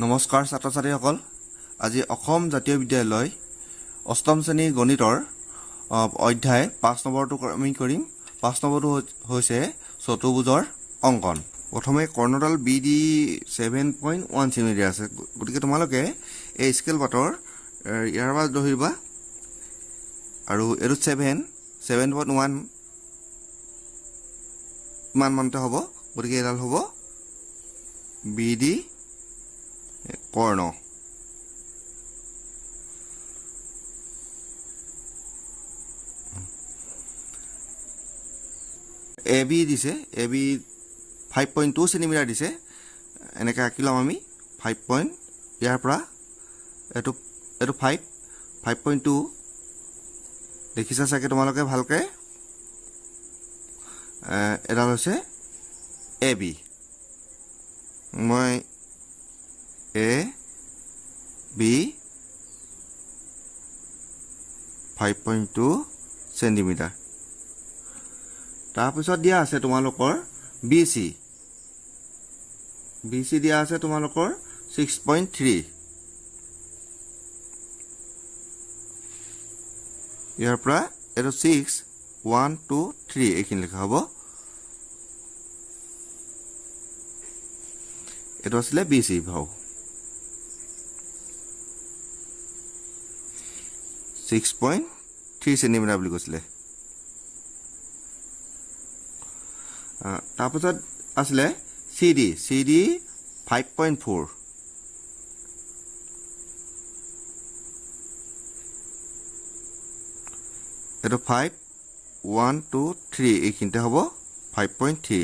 নমস্কাৰ ছাত্ৰ ছাত্ৰীসকল আজি অসম জাতীয় বিদ্যালয় অষ্টম শ্ৰেণীৰ গণিতৰ অধ্যায় 5 নম্বৰটো আমি কৰিম 5 নম্বৰটো হৈছে চতুৰ্ভুজৰ অংকন প্ৰথমে কৰ্ণডাল BD 7.1 সেমি আছে গতিকে তোমালোকে এই স্কেল পাতৰ ইয়াৰ পৰা ধৰিবা আৰু এটো 7.1 মান মানতে হ'ব গতিকে এডাল হ'ব BD কৰ্ণ AB দিছে AB 5.2 সেন্টিমিটাৰ দিছে এনেকৈ আঁকিলাম আমি 5 ইয়াৰ পৰা এটো 5.2 দেখিছা চাগে তোমালোকে ভালকৈ এডাল হৈছে AB মই AB 5.2 সেন্টিমিটাৰ তাৰপিছত দিয়া আছে তোমালোকৰ BC দিয়া আছে তোমালোকৰ 6.3 ইয়াৰ পৰা এটো 6 1 2 3 এইখিনি লেখা হ'ব এটো আছিল BC ভাও 6.3 সেন্টিমিটাৰ বুলি কৈছিলে তাৰপিছত আছিলে CD 5.4 এটো 5 1 2 3 এইখিনিতে হ'ব 5.3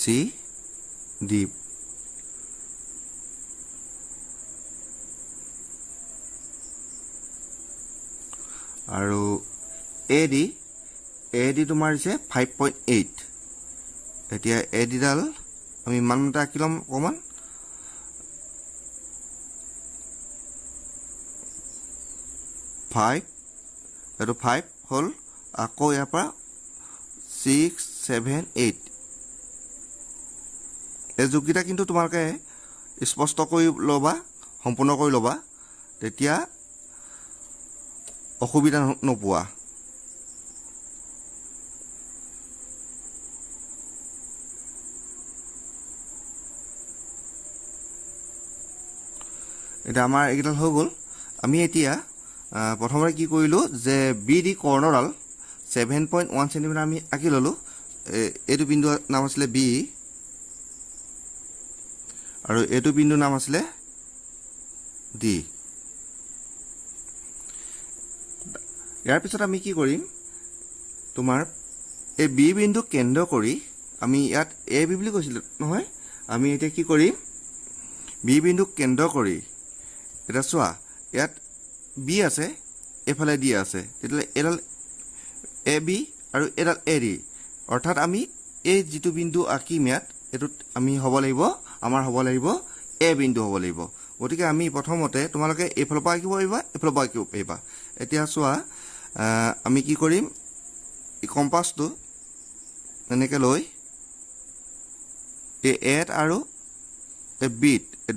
CD আৰু AD তোমাৰ হৈছে 5.8 এতিয়া AD ডাল আমি মানটা আঁকিলাম অকমান 5 এটো 5 হল আকৌ ইয়াৰ পৰা 6 7 8 এই যোগকেইটা কিন্তু তোমালোকে স্পষ্ট কৰি ল'বা সম্পূৰ্ণ কৰি ল'বা তেতিয়া অসুবিধা নোপোৱা এটা আমাৰ এইকেইটা হৈ গ'ল আমি এতিয়া প্ৰথমতে কি কৰিলো যে BD কৰ্ণডাল 7.1 সেন্টিমিটাৰ আমি আঁকি ললো এইটো বিন্দুৰ নাম আছিল B আৰু এইটো বিন্দুৰ নাম আছিল D ইয়াৰ পিছত আমি কি কৰিম তোমাৰ এই B বিন্দু কেন্দ্ৰ কৰি আমি ইয়াত AB বুলি কৈছিল নহয় আমি এতিয়া কি কৰিম B বিন্দু কেন্দ্ৰ কৰি এটা চোৱা ইয়াত B আছে এফালে D আছে তেতিয়া এডাল AB আৰু এডাল AD অৰ্থাৎ আমি এই যেটো বিন্দু আঁকিম ইয়াত এটোত আমি হ'ব লাগিব আমাৰ হ'ব লাগিব A বিন্দু হ'ব লাগিব গতিকে আমি প্ৰথমতে তোমালোকে এফালৰ পৰা আঁকিব পাৰিবা এফালৰ পৰা আঁকিব পাৰিবা এতিয়া চোৱা আমি কি কৰিম এই কম্পাসটো এনেকৈ লৈ এই A আৰু এই B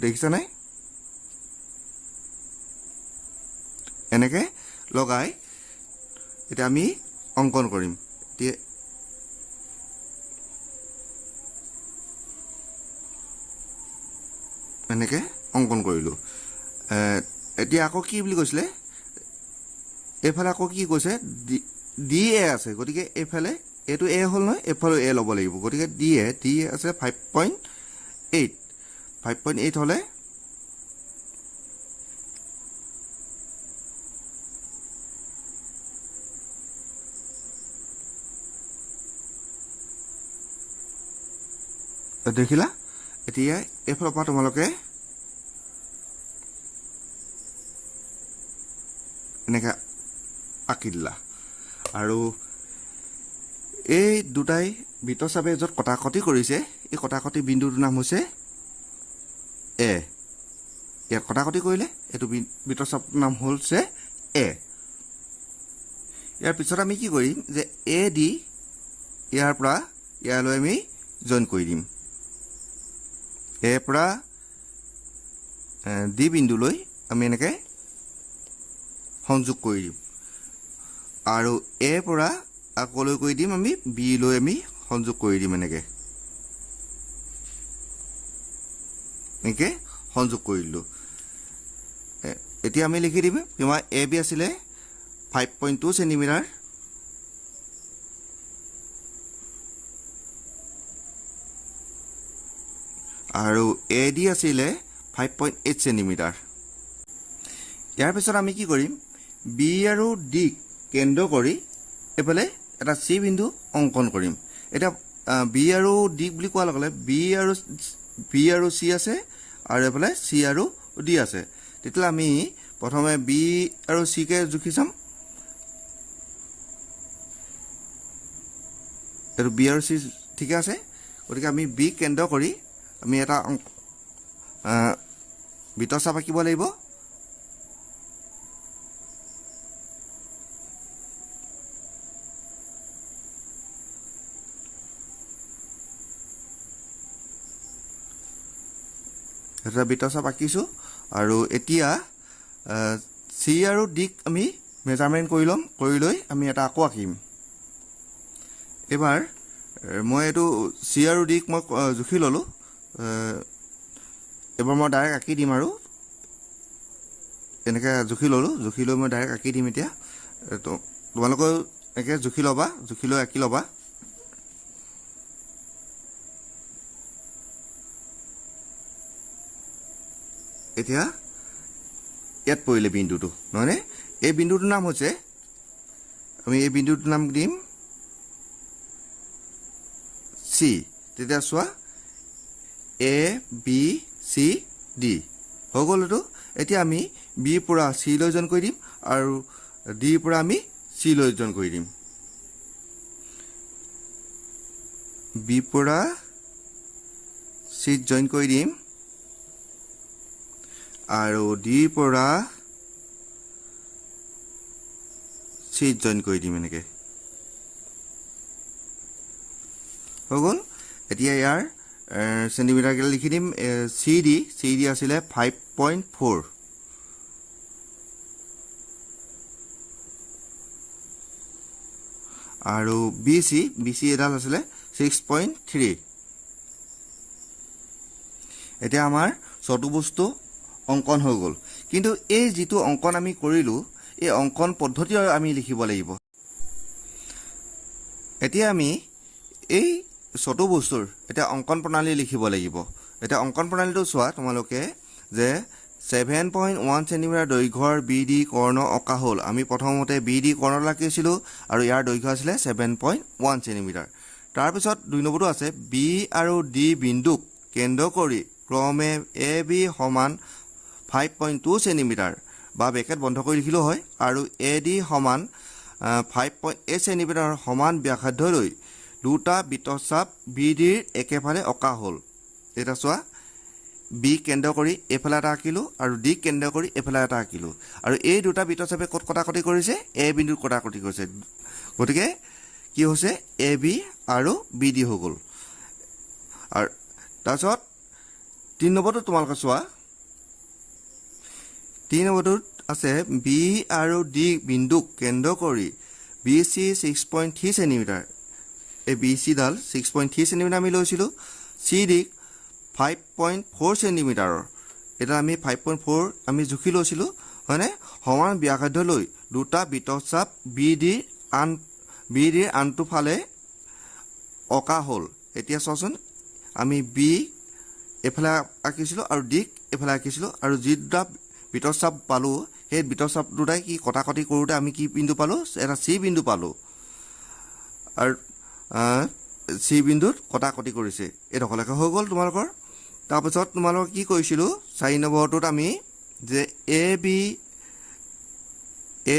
দেখিছা নাই এনেকৈ লগাই এটা আমি অঙ্কন কৰিম এতিয়া এনেকৈ অঙ্কন কৰিলো এতিয়া আকৌ কি বুলি কৈছিলে এফালে আকৌ কি কৈছে DA আছে গতিকে এফালে এটো A হল নহয় এফালে A ল'ব লাগিব গতিকে DA আছে 5.8 হলে দেখিলা এতিয়া এফালৰ পৰা তোমালোকে এনেকৈ আঁকি দিলা আৰু এই দুটাই বৃত্তচাপে য'ত কটাকটি কৰিছে এই কটাকটি বিন্দুটোৰ নাম হৈছে A ইয়াত কটাকটি কৰিলে এইটো বৃত্তচাপৰ নাম হৈছে A ইয়াৰ পিছত আমি কি কৰিম যে AD ইয়াৰ পৰা ইয়ালৈ আমি জইন কৰি দিম এ পৰা ডি বিন্দুলৈ আমি এনেকৈ সংযোগ কৰি দিম আৰু এ পৰা আকলৈ কৰি দিম আমি বি লৈ আমি সংযোগ কৰি দিম এনেকৈ সংযোগ কৰি দিলোঁ এতিয়া আমি লিখি দিম তোমাৰ এ বি আছিলে 5.2 সেন্টিমিটাৰ আৰু এ ডি আছিলে 5.8 সেন্টিমিটাৰ ইয়াৰ পিছত আমি কি কৰিম বি আৰু ডি কেন্দ্ৰ কৰি এফালে এটা চি বিন্দু অংকন কৰিম এটা বি আৰু ডি বুলি কোৱাৰ লগে লগে বি আৰু চি আছে আৰু এফালে চি আৰু ডি আছে তেতিয়া আমি প্ৰথমে বি আৰু চি কে জুখি চাম আৰু বি আৰু চি ঠিক আছে গতিকে আমি বি কেন্দ্ৰ কৰি আমি এটা বৃত্তচাপ আঁকিব লাগিব এটা বৃত্তচাপ আঁকিছোঁ আৰু এতিয়া চি আৰু ডিক আমি মেজাৰমেণ্ট কৰি ল'ম কৰি লৈ আমি এটা আকৌ আঁকিম এবাৰ মই এইটো চি আৰু ডিক মই জুখি ল'লোঁ এবাৰ মই ডাইৰেক্ট আঁকি দিম আৰু এনেকৈ জুখি ল'লোঁ জুখি লৈ মই ডাইৰেক্ট আঁকি দিম এতিয়া তোমালোকেও এনেকৈ জুখি ল'বা জুখি লৈ আঁকি ল'বা এতিয়া ইয়াত পৰিলে বিন্দুটো নহয়নে এই বিন্দুটোৰ নাম হৈছে আমি এই বিন্দুটোৰ নাম দিম চি তেতিয়া চোৱা এ বি চি ডি হৈ গ'ল এইটো এতিয়া আমি বিৰ পৰা চি লৈ জইন কৰি দিম আৰু ডিৰ পৰা আমি চি লৈ জইন কৰি দিম বিৰ পৰা চিত জইন কৰি দিম আৰু ডিৰ পৰা চিত জইন কৰি দিম এনেকৈ হৈ গ'ল এতিয়া ইয়াৰ সেন্টিমিটাৰকেইটা লিখি দিম চি ডি আছিলে 5.4 আৰু বি চি এডাল আছিলে 6.3 এতিয়া আমাৰ চতুৰ্ভুজটো অংকন হৈ গ'ল কিন্তু এই যিটো অংকন আমি কৰিলোঁ এই অংকন পদ্ধতি আমি লিখিব লাগিব এতিয়া আমি এই চতুৰ্ভুজটোৰ এতিয়া অংকন প্ৰণালী লিখিব লাগিব এতিয়া অংকন প্ৰণালীটো চোৱা তোমালোকে যে 7.1 সেন্টিমিটাৰ দৈৰ্ঘ্যৰ বি ডি কৰ্ণ অঁকা হ'ল আমি প্ৰথমতে বি ডি কৰ্ণ আঁকিছিলোঁ আৰু ইয়াৰ দৈৰ্ঘ্য আছিলে 7.1 সেন্টিমিটাৰ তাৰপিছত 2 নম্বৰটো আছে বি আৰু ডি বিন্দুক কেন্দ্ৰ কৰি ক্ৰমে এ বি সমান 5.2 সেন্টিমিটাৰ বা ব্ৰেকেট বন্ধ কৰি লিখিলেও হয় আৰু এ ডি সমান 5.8 সেন্টিমিটাৰ সমান ব্যাসাৰ্ধলৈ দুটা বৃত্তচাপ বি ডিৰ একেফালে অঁকা হ'ল এটা চোৱা বি কেন্দ্ৰ কৰি এফালে এটা আঁকিলোঁ আৰু ডি কেন্দ্ৰ কৰি এফালে এটা আঁকিলোঁ আৰু এই দুটা বৃত্তচাপে ক'ত কটাকটি কৰিছে এ বিন্দুত কটাকটি কৰিছে গতিকে কি হৈছে এ বি আৰু বি ডি হৈ গ'ল আৰু তাৰপিছত 3 নম্বৰটো তোমালোকে চোৱা 3 নম্বৰটোত আছে বি আৰু ডি বিন্দুক কেন্দ্ৰ কৰি বি চি 6.3 সেন্টিমিটাৰ এই বি চিডাল 6.3 সেন্টিমিটাৰ আমি লৈছিলোঁ চি ডিক 5.4 সেন্টিমিটাৰৰ এটা আমি 5.4 আমি জুখি লৈছিলোঁ হয়নে সমান ব্যাসাৰ্ধলৈ দুটা বৃত্তচাপ বি ডিৰ আনটো ফালে অঁকা হ'ল এতিয়া চোৱাচোন আমি বি এফালে আঁকিছিলোঁ আৰু ডিক এফালে আঁকিছিলোঁ আৰু যি দুটা বৃত্তচাপ পালোঁ সেই বৃত্তচাপ দুটাই কি কটাকটি কৰোঁতে আমি কি বিন্দু পালোঁ এটা চি বিন্দু পালোঁ আৰু চি বিন্দুত কটাকটি কৰিছে এইডোখৰলৈকে হৈ গ'ল তোমালোকৰ তাৰপিছত তোমালোকক কি কৰিছিলোঁ 4 নম্বৰটোত আমি যে A B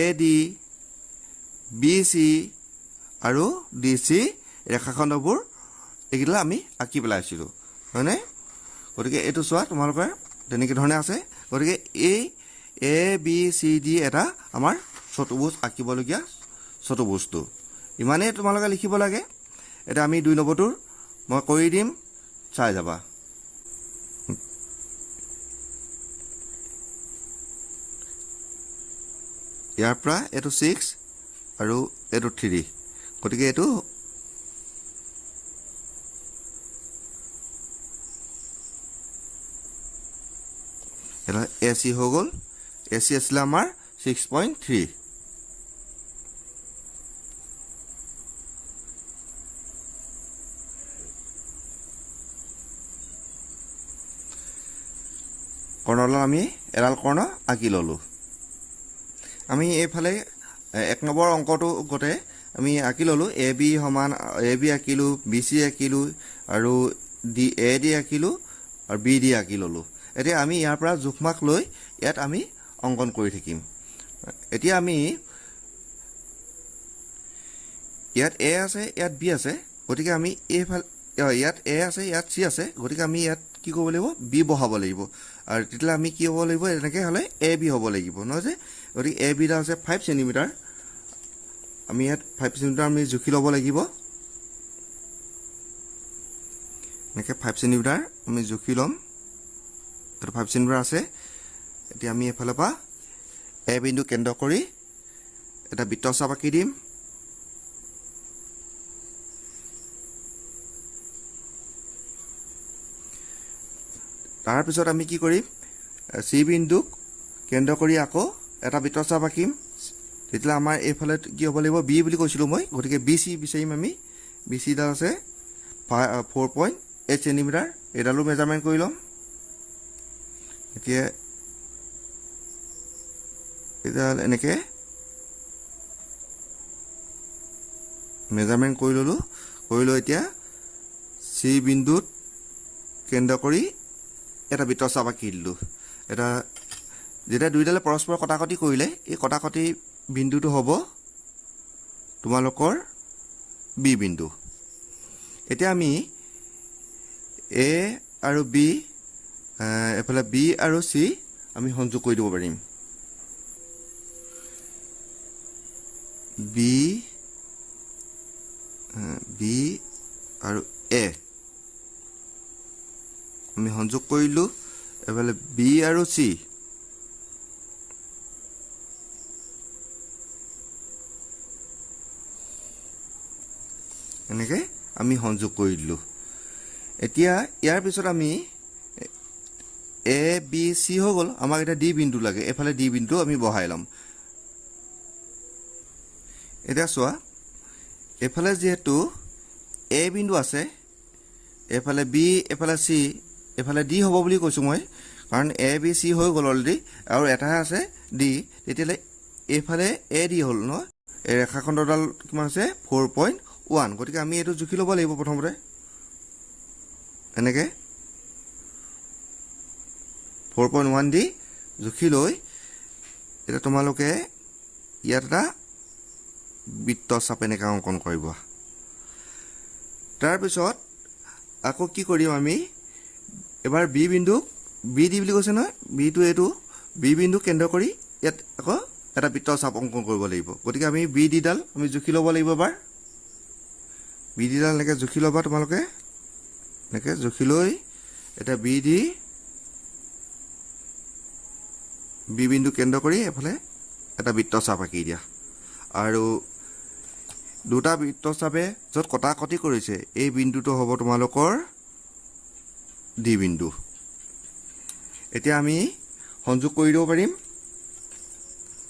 A D B C আৰু ডি চি ৰেখাখণ্ডবোৰ এইকেইটা আমি আঁকি পেলাইছিলোঁ হয়নে গতিকে এইটো চোৱা তোমালোকৰ তেনেকৈ ধৰণে আছে গতিকে এই এ বি চি ডি এটা আমাৰ চতুৰ্ভুজ আঁকিবলগীয়া চতুৰ্ভুজটো ইমানেই তোমালোকে লিখিব লাগে এতিয়া আমি 2 নম্বৰটোৰ মই কৰি দিম চাই যাবা ইয়াৰ পৰা এটো 6 আৰু এটো 3 গতিকে এটো এটা AC হৈ গ'ল AC আছিল আমাৰ 6.3 কৰ্ণলৈ আমি এডাল কৰ্ণ আঁকি ললো আমি এইফালে 1 নম্বৰ অংকটো গতে আমি আঁকি ললো AB সমান AB আঁকিলো BC আঁকিলো আৰু AD আঁকিলো আৰু BD আঁকি ললো এতিয়া আমি ইয়াৰ পৰা জোখমাক লৈ ইয়াত আমি অংকন কৰি থাকিম এতিয়া আমি ইয়াত A আছে ইয়াত B আছে গতিকে আমি এইফাল ইয়াত A আছে ইয়াত C আছে গতিকে আমি ইয়াত কি কৰিব লাগিব B বহাব লাগিব আৰু তেতিয়া আমি কি হ'ব লাগিব এনেকৈ হলে AB হ'ব লাগিব নহয় যে গতিকে AB দা আছে 5 সেন্টিমিটাৰ আমি ইয়াত 5 সেন্টিমিটাৰ আমি জুখি ল'ব লাগিব এনেকৈ 5 সেন্টিমিটাৰ আমি জুখি ল'ম এটা 5 সেন্টিমিটাৰ আছে এতিয়া আমি এফালে পা A বিন্দু কেন্দ্ৰ কৰি এটা বৃত্তচাপ আঁকি দিম তাৰ পিছত আমি কি কৰিম C বিন্দুক কেন্দ্ৰ কৰি আকৌ এটা বৃত্তচাপ আঁকিম তেতিয়া আমাৰ এইফালে কি হ'ব লাগিব B বুলি কৈছিলো মই গতিকে BC বিচাৰিম আমি BC ডাল আছে 4.8 সেন্টিমিটাৰ এডালো মেজাৰমেন্ট কৰি লম এতিয়া এডাল এনেকে মেজাৰমেন্ট কৰি লৈ এতিয়া C বিন্দুত কেন্দ্ৰ কৰি এটা বৃত্তচাপ আঁকি দিলো এটা যেতিয়া দুইডালে পৰস্পৰ কটাকটি কৰিলে এই কটাকটি বিন্দুটো হ'ব তোমালোকৰ B বিন্দু এতিয়া আমি A আৰু B এফালে B আৰু C আমি সংযোগ কৰি দিব পাৰিম B আৰু A আমি সংযোগ কৰিলো এফালে B আৰু C এনেকে আমি সংযোগ কৰি দিলো এতিয়া ইয়াৰ পিছত আমি A B C হৈ গ'ল আমাক এটা D বিন্দু লাগে এফালে D বিন্দু আমি বহাই লম এটা চোৱা এফালে যেহেতু A বিন্দু আছে এফালে B এফালে C এফালে D হ'ব বুলি কৈছো মই কাৰণ A B C হৈ গ'ল অলৰেডি আৰু এটা আছে D তেতিয়ালে এফালে AD হ'ল ন এই ৰেখাখণ্ডডাল কিমান আছে 4.1 গতিকে আমি এটো জুখি ল'ব লাগিব প্ৰথমতে এনেকে 4.1 দি জুখি লৈ এটা তোমালোকে ইয়াত এটা বৃত্তচাপ এনেকা অংকন কৰিব তাৰ পিছত আকৌ কি কৰিম আমি এবাৰ B বিন্দু BD বুলি কৈছে নহয় B টো এটো B বিন্দু কেন্দ্ৰ কৰি ইয়াত আকৌ এটা বৃত্তচাপ অংকন কৰিব লাগিব গতিকে আমি BD ডাল আমি জুখি ল'ব লাগিব এবাৰ BD ডাল এনেকে জুখি ল'বা তোমালোকে এনেকে জুখি লৈ এটা BD B বিন্দু কেন্দ্ৰ কৰি এফালে এটা বৃত্তচাপ আঁকি দিয়া আৰু দুটা বৃত্তচাপে যত কটাকটি কৰিছে এই বিন্দুটো হ'ব তোমালোকৰ D বিন্দু এতিয়া আমি সংযোগ কৰি দিব পাৰিম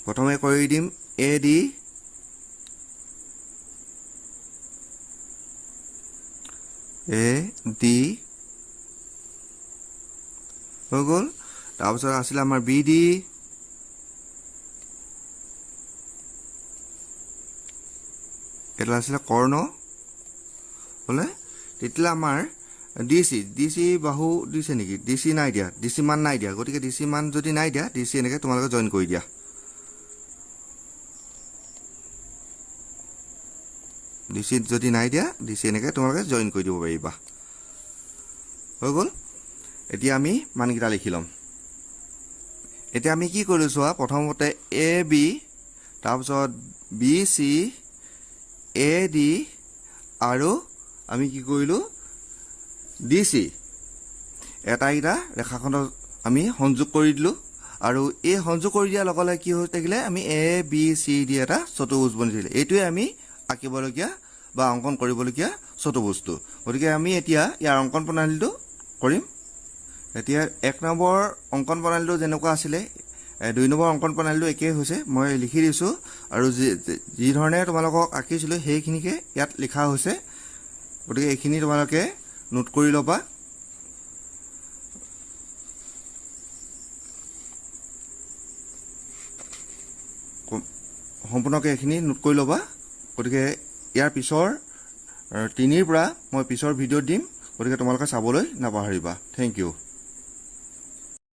প্ৰথমে কৰি দিম AD হৈ গ'ল তাৰপিছত আছিল আমাৰ BD এটা আছিল কৰ্ণ হলে তেতিয়া আমাৰ DC বাহু দিছে নেকি DC নাই দিয়া DC মান নাই দিয়া গতিকে DC মান যদি নাই দিয়া DC এনেকে তোমালোকে জয়েন কৰি দিয়া DC যদি নাই দিয়া DC এনেকে তোমালোকে জয়েন কৰি দিব পাৰিবা হৈ গ'ল এতিয়া আমি মানকিটা লিখি লম এতিয়া আমি কি কৰিলো চোৱা প্ৰথমতে AB তাৰপিছত BC AD আৰু আমি কি কৰিলোঁ DC এটা ৰেখাখণ্ডত আমি সংযোগ কৰি দিলোঁ আৰু এই সংযোগ কৰি দিয়াৰ লগে লগে কি হৈ থাকিলে আমি ABCD এটা চতুৰ্ভুজ বনি থাকিলে এইটোৱে আমি আঁকিবলগীয়া বা অংকন কৰিবলগীয়া চতুৰ্ভুজটো গতিকে আমি এতিয়া ইয়াৰ অংকন প্ৰণালীটো কৰিম এতিয়া 1 নম্বৰ অংকন প্ৰণালীটো যেনেকুৱা আছিলে 2 নম্বৰ অংকন প্ৰণালীটো একেই হৈছে মই লিখি দিছোঁ আৰু যি ধৰণে তোমালোকক আঁকিছিলোঁ সেইখিনিকে ইয়াত লিখা হৈছে গতিকে এইখিনি তোমালোকে নোট কৰি ল'বা সম্পূৰ্ণকৈ এইখিনি নোট কৰি ল'বা গতিকে ইয়াৰ পিছৰ 3ৰ পৰা মই পিছৰ ভিডিঅ'ত দিম গতিকে তোমালোকে চাবলৈ নাপাহৰিবা থেংক ইউ